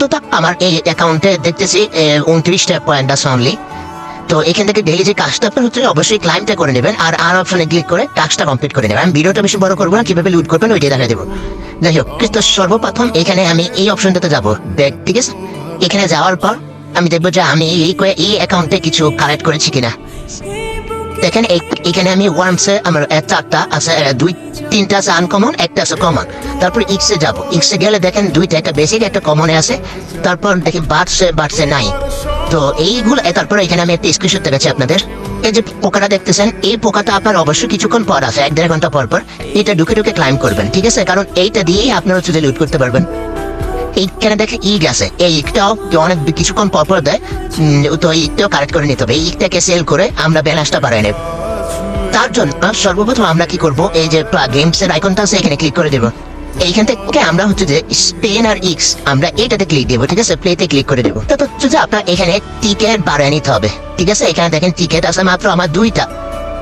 তো আমার এই অ্যাকাউন্টে দেখতেছি 29টা পয়েন্ট আছে অনলি। তো এখান থেকে ডেইলি যে কাজটা আপনার হচ্ছে অবশ্যই ক্লাইমটা করে নেবেন আর অপশনে ক্লিক করে টাস্কটা কমপ্লিট করে নেবেন। আমি ভিডিওটা বেশি বড় করবো না, কিভাবে লুট করবেন ওইটাই দেখা দেবো। যাই হোক, তো সর্বপ্রথম এখানে আমি এই অপশনটাতে যাবো, ঠিক আছে। এখানে যাওয়ার পর আমি দেখবো যে আমি এই অ্যাকাউন্টে কিছু কালেক্ট করেছি কিনা। দেখেন এখানে আমি ওয়ার্মসে আমার 4টা আছে, 2-3টা আছে আনকমন, একটা আছে কমন। তারপর ইক্সে যাবো, ইক্সে গেলে দেখেন 2টা, একটা বেসিক একটা কমনে আছে। তারপর দেখি বাড়ছে নাই। তো এইগুলো তারপর এখানে আমি একটা স্ক্রিনশট দেখাচ্ছি আপনাদের। এই যে পোকাটা দেখতেছেন, এই পোকাটা আপনার অবশ্যই কিছুক্ষণ পর আছে, 1-1.5 ঘন্টা পর পর এটা ঢুকে ক্লাইম করবেন, ঠিক আছে। কারণ এইটা দিয়েই আপনারা হচ্ছে লুট করতে পারবেন। এইখানে দেখে ইগ আছে, এই ইগটাও অনেক কিছুক্ষণ পর পর দেয়। তো ইগটাও কালেক্ট করে নিতে হবে। এই ইগটাকে সেল করে আমরা ব্যালেন্সটা বাড়াই নেব। তার জন্য সর্বপ্রথম আমরা কি করব, এই যে গেমস এর আইকনটা আছে এখানে ক্লিক করে দেবো। এইখান থেকে আমরা হচ্ছে যে স্পেন আর ইক্স আমরা এটাতে ক্লিক দেবো, ঠিক আছে। প্লেতে ক্লিক করে দেবো। তো হচ্ছে যে আপনার এখানে টিকেট বাড়ায় নিতে হবে, ঠিক আছে। এখানে দেখেন টিকেট আছে মাত্র আমার 2টা।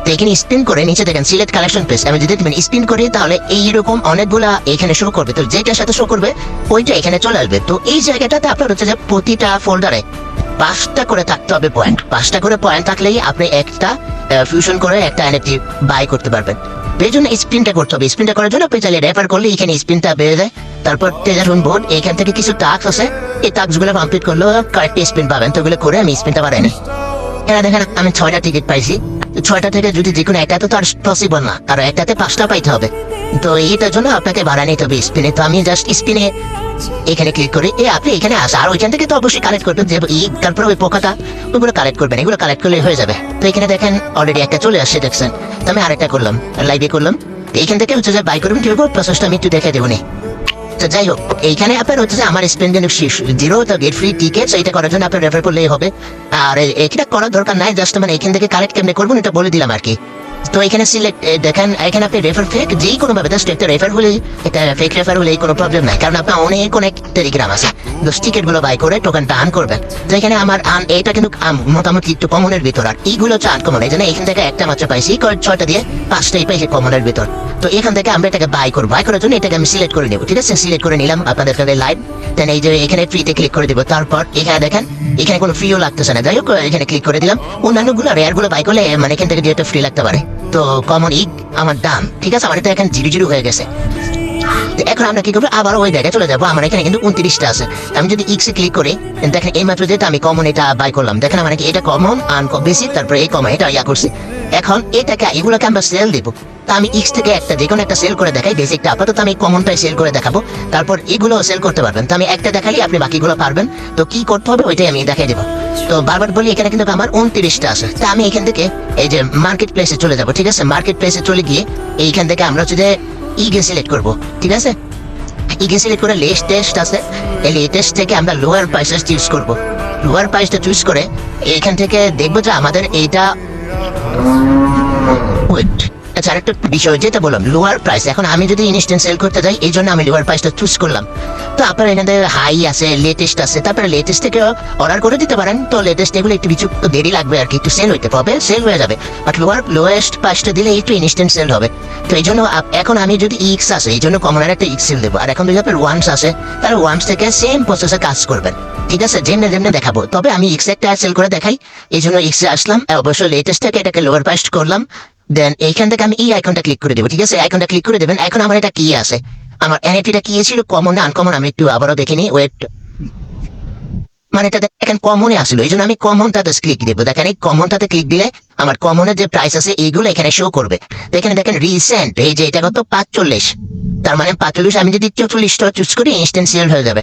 তো এখানে স্পিন করে নিচে দেখেন সিলেক্ট কালেকশন পেজ, আমি যদি স্পিন করি তাহলে এইরকম অনেকগুলা এখানে শো করবে। তো যেটার সাথে শো করবে ওইটা এখানে চলে আসবে। তো এই জায়গাটাতে আপনার হচ্ছে যে প্রতিটা ফোল্ডারে 5টা করে থাকতে হবে পয়েন্ট। 5টা করে পয়েন্ট থাকলেই আপনি একটা ফিউশন করে একটা এনএফটি বাই করতে পারবেন। এই জন্য স্পিনটা করতে হবে। স্পিনটা করার জন্য আপনি চাইলে রেফার করলে এখানে স্পিনটা বেড়ে যায়। তারপর টেলিফোন বোর্ড, এখান থেকে কিছু টাস্ক আছে, এই টাস্কগুলো কমপ্লিট করলেও কারেক্ট স্পিন পাবেন। তো ওগুলো করে আমি স্পিনটা বাড়াই নি। এখানে দেখেন আমি 6টা টিকিট পাইছি। 6টা থেকে যদি যে কোনো একটা তো আর পসিবল না, কারণ একটাতে 5টা পাইতে হবে। তো এইটার জন্য আপনাকে বাড়া নিতে হবে স্পিনে। তো আমি জাস্ট স্পিনে এখানে ক্লিক করি। আপনি এখানে আসে আর ওইখান থেকে তো অবশ্যই কালেক্ট করবেন, যে তারপরে ওই পোকাটা ওইগুলো কালেক্ট করবেন। এগুলো কালেক্ট করলে হয়ে যাবে। তো এখানে দেখেন অলরেডি একটা চলে আসছে, দেখছেন। তো আমি আরেকটা করলাম, লাইভে করলাম। এইখান থেকে হচ্ছে যে বাই করবেন, কিভাবে প্রসেসটা আমি একটু দেখে দেবো নি। তো যাই হোক, এইখানে আপনার হচ্ছে যে আমার স্পেন্ডিং 0 তো গেট ফ্রি টিকেট, এটা করার জন্য আপনার রেফার করলেই হবে। আর এটা করার দরকার নাই, জাস্ট মানে এখান থেকে কালেক্ট কেমনে করবেন এটা বলে দিলাম আর কি। তো এখানে সিলেক্ট দেখেন, এখানে আপনি রেফার ফেক যেই কোনো ভাবে জাস্ট একটা রেফার হলে, একটা ফেক রেফার হলে কোনো প্রবলেম নাই, কারণ আপনার অনেক টেলিগ্রাম আছে। তো টিকিট গুলো বাই করে টোকেনটা আর্ন করবেন। যেখানে আমার এটা কিন্তু মোটামুটি একটু কমনের ভিতর, আর এইগুলো হচ্ছে আনকমন। এই জন্য এখান থেকে একটা মাত্র পাইছি, 6টা দিয়ে 5টাই পাইছি কমনের ভিতর। তো এখান থেকে আমরা এটাকে বাই করবো। বাই করার জন্য এটাকে আমি সিলেক্ট করে নেবো, ঠিক আছে। সিলেক্ট করে নিলাম আপনাদের সাথে লাইভ। দেন এই যে এখানে ফ্রিতে ক্লিক করে দেবো। তারপর এখানে দেখেন এখানে কোনো ফ্রিও লাগতেছে না। যাই হোক, এখানে ক্লিক করে দিলাম। অন্যান্য গুলো রেয়ার গুলো বাই করলে মানে এখান থেকে যেটা ফ্রি লাগতে পারে। তো কমন ইগ আমার দাম, ঠিক আছে। আমার এটা এখন 0 হয়ে গেছে। এখন আমরা কি করবো, আবার ওই জায়গায় চলে যাবো। আমার এখানে কিন্তু 29টা আছে। আমি যদি ইক্সে ক্লিক করি, দেখেন এই মাত্র যেটা আমি কমন এটা বাই করলাম। দেখেন আমার এটা কমন বেসিক, তারপরে এই কমন এটা ইয়া করছি। এখন এটাকে এগুলোকে আমরা সেল দেবো। তা আমি ইক্স থেকে একটা যে কোনো একটা সেল করে দেখাই। বেসিকটা আপাতত আমি কমনটাই সেল করে দেখাবো, তারপর এগুলো সেল করতে পারবেন। তো আমি একটা দেখালি আপনি বাকিগুলো পারবেন। তো কি করতে হবে ওইটাই আমি দেখাই দেবো। তো বারবার বলি এখানে কিন্তু আমার 29টা আছে। তা আমি এখান থেকে এই যে মার্কেট প্লেসে চলে যাবো, ঠিক আছে। মার্কেট প্লেসে চলে গিয়ে এইখান থেকে আমরা হচ্ছে যে ইগে সিলেক্ট করবো, ঠিক আছে। ইগে সিলেক্ট করে লেটেস্ট আছে, এই লেটেস্ট থেকে আমরা লোয়ার প্রাইসটা চুজ করবো। লোয়ার প্রাইসটা চুজ করে এখান থেকে দেখবো যে আমাদের এইটা আচ্ছা, আরেকটা বিষয় যেটা বললাম লোয়ার প্রাইস। এখন আমি যদি ইনস্ট্যান্ট সেল করতে যাই, এই জন্য আমি লোয়ার প্রাইসটা চুজ করলাম। তো আপনার এখানে হাই আছে, লেটেস্ট আছে, তারপরে লেটেস্ট থেকে অর্ডার করে দিতে পারেন। তো লেটেস্ট এগুলো একটু কিছু দেরি লাগবে আর কি, একটু সেল হইতে হবে, সেল হয়ে যাবে। বাট লোয়েস্ট প্রাইসটা দিলে একটু ইনস্ট্যান্ট সেল হবে। তো এই জন্য এখন আমি যদি ইক্স আসে, এই জন্য কমনের একটা ইক্স সেল দেবো। আর এখন যদি আপনার ওয়ান্স আসে, তাহলে ওয়ান্স থেকে সেম প্রসেসে কাজ করবেন, ঠিক আছে। যেমনি দেখাবো। তবে আমি ইক্স একটা সেল করে দেখাই, এই জন্য ইক্সে আসলাম। অবশ্যই লেটেস্ট থেকে এটাকে লোয়ার প্রাইস করলাম। দেন এইখান থেকে আমি এই আইকনটা ক্লিক করে দেবো, ঠিক আছে। আইকনটা ক্লিক করে দেবেন। এখন আমার এটা কি আছে, আমার এনএফটিটা কি ছিল, কমন না আনকমন, আমি একটু আবারও দেখিনি। ওয়েট, মানে এটা দেখেন কমনে আসলো, এই জন্য আমি কমনটাতে ক্লিক দেবো। দেখেন এই কমনটাতে ক্লিক দিলে আমার কমনের যে প্রাইস আছে এইগুলো এখানে শো করবে। এখানে দেখেন রিসেন্ট, এই যে এটা কত 45, তার মানে 45। আমি যদি 44টা চুজ করি ইনস্ট্যান্ট সেল হয়ে যাবে,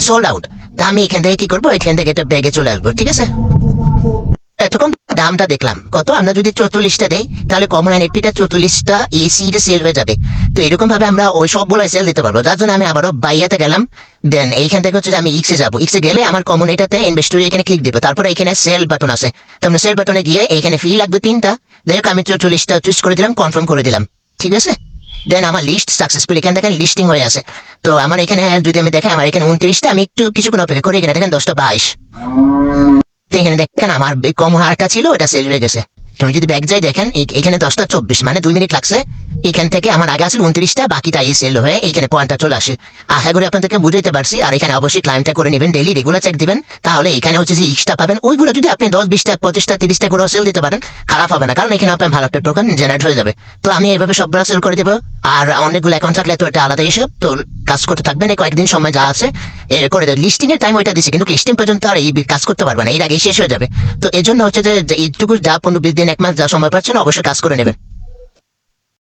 সোল্ড আউট। তা আমি এখান থেকে কি করবো, এখান থেকে এটা ব্যাগে চলে আসবো, ঠিক আছে। এতক্ষণ দামটা দেখলাম কত, আমরা যদি 44টা দেই তাহলে কমন এনএফটিটা 44টা এসিতে সেল হয়ে যাবে। তো এরকম ভাবে আমরা ওই সবগুলো সেল দিতে পারবো। যার জন্য আমি আবারও বাইয়াতে গেলাম। দেন এইখান থেকে হচ্ছে আমি ইক্সে যাবো। ইক্সে গেলে আমার কমন এটাতে ইনভেস্টরি এখানে ক্লিক দিবো। তারপরে এখানে সেল বাটন আছে, তো আমরা সেল বাটনে গিয়ে এখানে ফি লাগবে 3টা। দেখ আমি 44টা চুজ করে দিলাম, কনফার্ম করে দিলাম, ঠিক আছে। দেন আমার লিস্ট সাকসেসফুল, এখানে দেখেন লিস্টিং হয়ে আছে। তো আমার এখানে যদি আমি দেখেন আমার এখানে 29টা, আমি একটু কিছুক্ষণ অপেক্ষা করি। এখানে দেখেন 10টা 22। এখানে দেখেন আমার কমন আরটা ছিল, এটা সেল হয়ে গেছে। তুমি যদি ব্যাগ যাই দেখেন এখানে 10টা 24 মানে 2 মিনিট লাগছে। এখান থেকে আমার আগে আছে 29টা, বাকিটা এই সেল হয়ে এখানে পয়েন্টটা চলে আসে। আশা করি আপনাদেরকে বুঝাইতে পারছি। আর এখানে অবশ্যই ক্লাইমটা করে নেবেন, ডেইলি রেগুলার চেক দিবেন, তাহলে এখানে হচ্ছে যে এক্সট্রা পাবেন। ওইগুলো যদি আপনি 10 20টা 25টা 30টা করে সেল দিতে পারেন, খারাপ হবে না, কারণ এখানে আপনার ভালো একটা টোকেন জেনারেট হয়ে যাবে। তো আমি এইভাবে সবগুলো সেল করে দেবো। আর অনেকগুলো অ্যাকাউন্ট থাকলে তো এটা আলাদা হিসাব। তো কাজ করতে থাকবেন, এই কয়েকদিন সময় যা আছে করে দেবেন। লিস্টিং এর টাইম ওইটা দিচ্ছে, কিন্তু লিস্টিং পর্যন্ত আর এই কাজ করতে পারবে না, এর আগে শেষ হয়ে যাবে। তো এই জন্য হচ্ছে যে এইটুকু যা 15 20 দিন 1 মাস যা সময় পাচ্ছেন অবশ্যই কাজ করে নেবেন।